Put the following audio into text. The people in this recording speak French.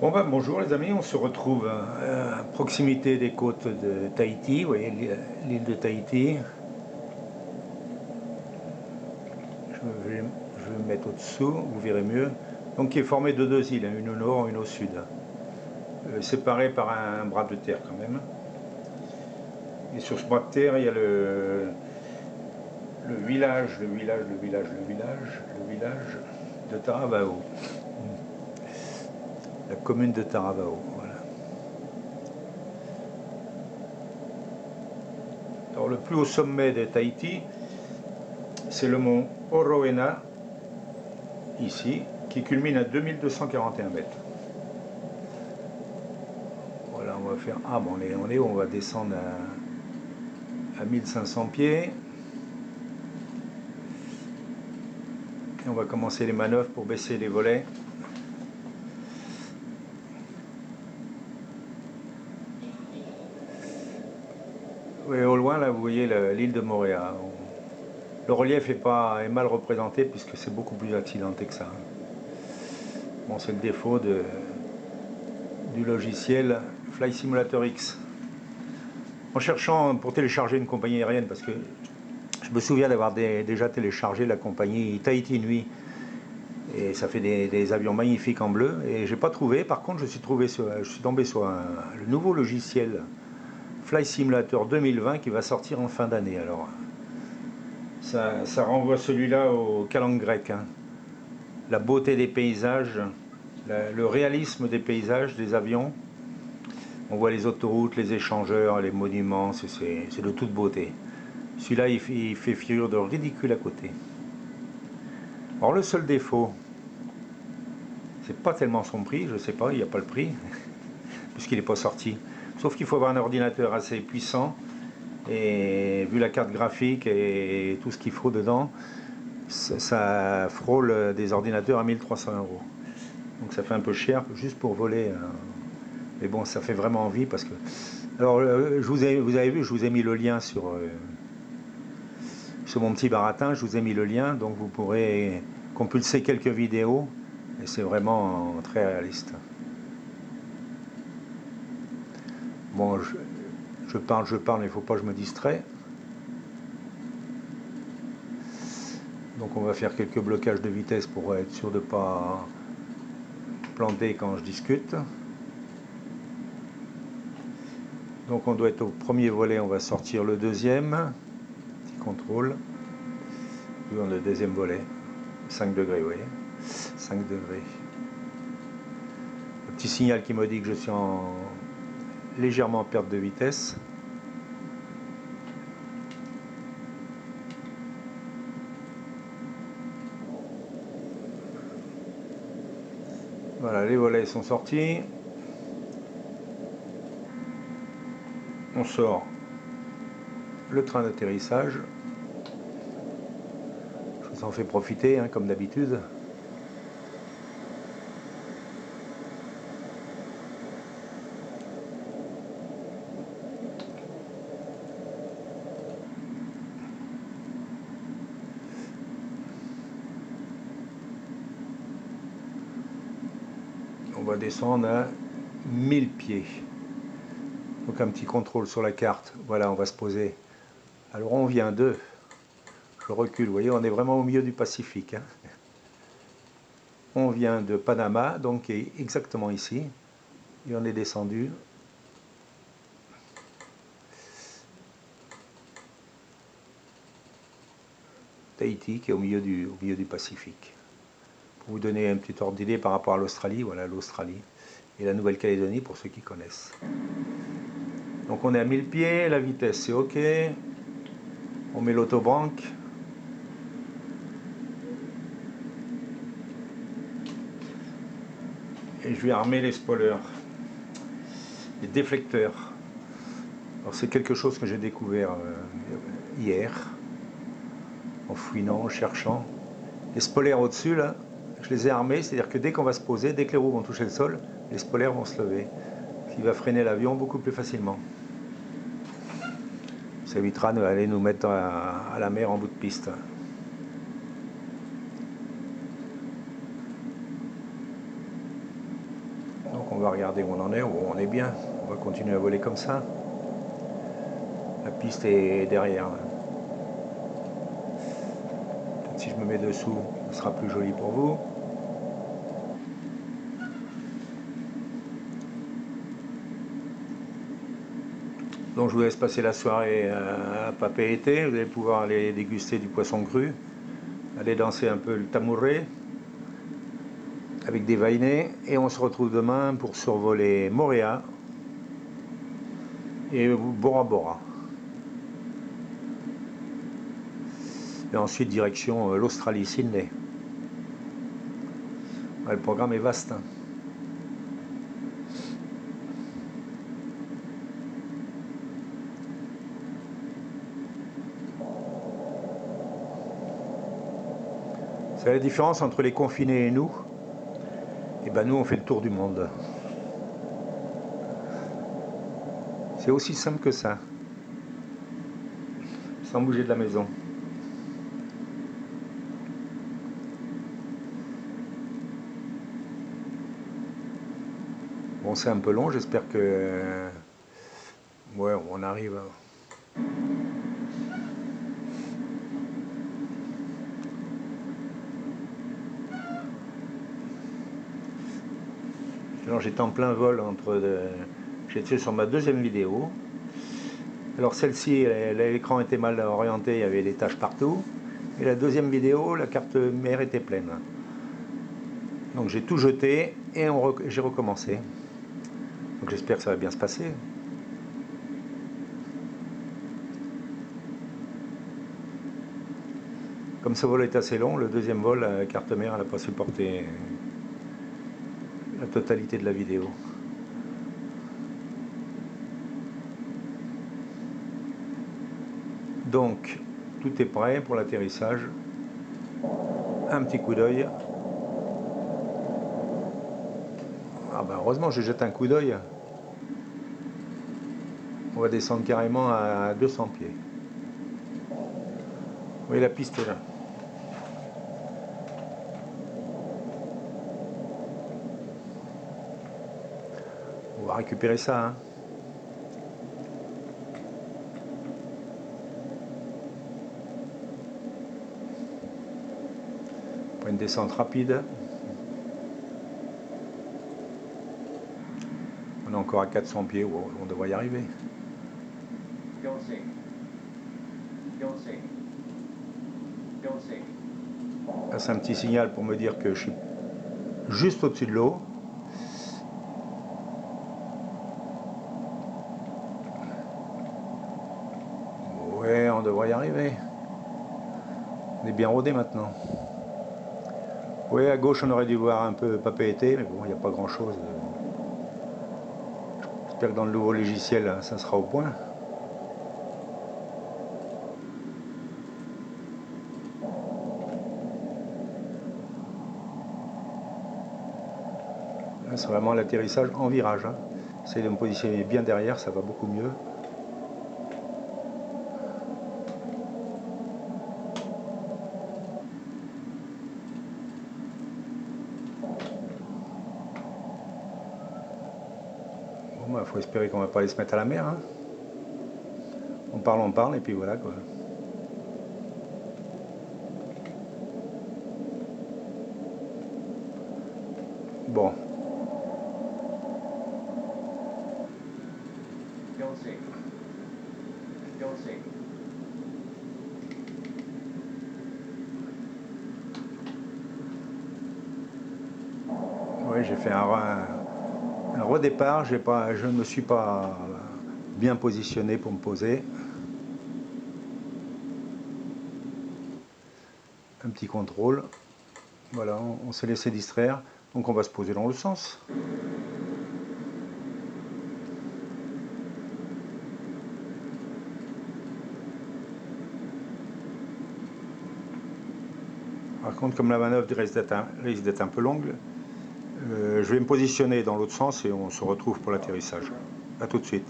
Bon ben, bonjour les amis, on se retrouve à proximité des côtes de Tahiti, vous voyez l'île de Tahiti. Je vais me mettre au-dessous, vous verrez mieux. Donc qui est formé de deux îles, une au nord et une au sud. Séparées par un bras de terre quand même. Et sur ce bras de terre, il y a le village de Taravao. La commune de Taravao, voilà. Alors le plus haut sommet de Tahiti, c'est le mont Oroena, ici, qui culmine à 2241 mètres. Voilà, on va faire... Ah bon, on est où? On va descendre à 1500 pieds. Et on va commencer les manœuvres pour baisser les volets. Oui, au loin, là, vous voyez l'île de Moorea. Le relief est mal représenté puisque c'est beaucoup plus accidenté que ça. Bon, c'est le défaut du logiciel Flight Simulator X. En cherchant pour télécharger une compagnie aérienne, parce que je me souviens d'avoir déjà téléchargé la compagnie Tahiti Nui, et ça fait des avions magnifiques en bleu, et j'ai pas trouvé. Par contre, je suis tombé sur le nouveau logiciel Flight Simulator 2020 qui va sortir en fin d'année. Alors, ça renvoie celui-là aux calendes grecques, hein. La beauté des paysages, le réalisme des paysages, des avions. On voit les autoroutes, les échangeurs, les monuments, c'est de toute beauté. Celui-là, il fait figure de ridicule à côté. Or, le seul défaut, c'est pas tellement son prix, je sais pas, il n'y a pas le prix, puisqu'il n'est pas sorti. Sauf qu'il faut avoir un ordinateur assez puissant, et vu la carte graphique et tout ce qu'il faut dedans, ça frôle des ordinateurs à 1300 €. Donc ça fait un peu cher juste pour voler. Mais bon, ça fait vraiment envie parce que... Alors, vous avez vu, je vous ai mis le lien sur mon petit baratin, je vous ai mis le lien, donc vous pourrez compulser quelques vidéos, et c'est vraiment très réaliste. Bon, je parle, mais il ne faut pas que je me distrais. Donc on va faire quelques blocages de vitesse pour être sûr de ne pas planter quand je discute. Donc on doit être au premier volet, on va sortir le deuxième. Petit contrôle. Puis on a le deuxième volet. 5 degrés, vous voyez. 5 degrés. Le petit signal qui me dit que je suis légèrement en perte de vitesse. Voilà, les volets sont sortis. On sort le train d'atterrissage. Je vous en fais profiter, hein, comme d'habitude. On va descendre à 1000 pieds. Donc un petit contrôle sur la carte. Voilà, on va se poser. Alors on vient de... Je recule, vous voyez, on est vraiment au milieu du Pacifique, hein. On vient de Panama, donc exactement ici. Et on est descendu. Tahiti, qui est au milieu du Pacifique. Pour vous donner un petit ordre d'idée par rapport à l'Australie, voilà l'Australie. Et la Nouvelle-Calédonie pour ceux qui connaissent. Donc on est à 1000 pieds, la vitesse c'est ok. On met l'autobranque. Et je vais armer les spoilers, les déflecteurs. Alors c'est quelque chose que j'ai découvert hier, en fouinant, en cherchant. Les spoilers au-dessus là, je les ai armés, c'est-à-dire que dès qu'on va se poser, dès que les roues vont toucher le sol, les spoilers vont se lever, ce qui va freiner l'avion beaucoup plus facilement. Ça évitera d'aller nous mettre à la mer en bout de piste. Donc regardez où on en est, on est bien. On va continuer à voler comme ça. La piste est derrière. Peut-être si je me mets dessous, ce sera plus joli pour vous. Donc je vous laisse passer la soirée à Papeete. Vous allez pouvoir aller déguster du poisson cru, aller danser un peu le tamouré avec des vainés, et on se retrouve demain pour survoler Moorea et Bora Bora. Et ensuite direction l'Australie, Sydney. Ouais, le programme est vaste. Hein. C'est la différence entre les confinés et nous. Et ben nous on fait le tour du monde. C'est aussi simple que ça. Sans bouger de la maison. Bon, c'est un peu long, j'espère que... Ouais, on arrive. Alors j'étais en plein vol entre... J'étais sur ma deuxième vidéo. Alors celle-ci, l'écran était mal orienté, il y avait des taches partout. Et la deuxième vidéo, la carte mère était pleine. Donc j'ai tout jeté et j'ai recommencé. Donc j'espère que ça va bien se passer. Comme ce vol est assez long, le deuxième vol, la carte mère n'a pas supporté la totalité de la vidéo. Donc tout est prêt pour l'atterrissage. Un petit coup d'œil. Ah ben heureusement je jette un coup d'œil. On va descendre carrément à 200 pieds. Oui, la piste est là. On va récupérer ça. Hein. Pour une descente rapide. On est encore à 400 pieds, on devrait y arriver. Là, c'est un petit signal pour me dire que je suis juste au-dessus de l'eau. Ouais, on devrait y arriver. On est bien rodé maintenant. Oui, à gauche, on aurait dû voir un peu Papeete, mais bon, il n'y a pas grand-chose. J'espère que dans le nouveau logiciel, ça sera au point. Là, c'est vraiment l'atterrissage en virage. Hein. J'essaie de me positionner bien derrière, ça va beaucoup mieux. Bon, bah, faut espérer qu'on va pas aller se mettre à la mer. Hein. On parle, et puis voilà quoi. Bon. Oui, j'ai fait un redépart, je ne me suis pas bien positionné pour me poser. Un petit contrôle. Voilà, on s'est laissé distraire, donc on va se poser dans le sens. Par contre, comme la manœuvre risque d'être un peu longue, je vais me positionner dans l'autre sens et on se retrouve pour l'atterrissage. A tout de suite.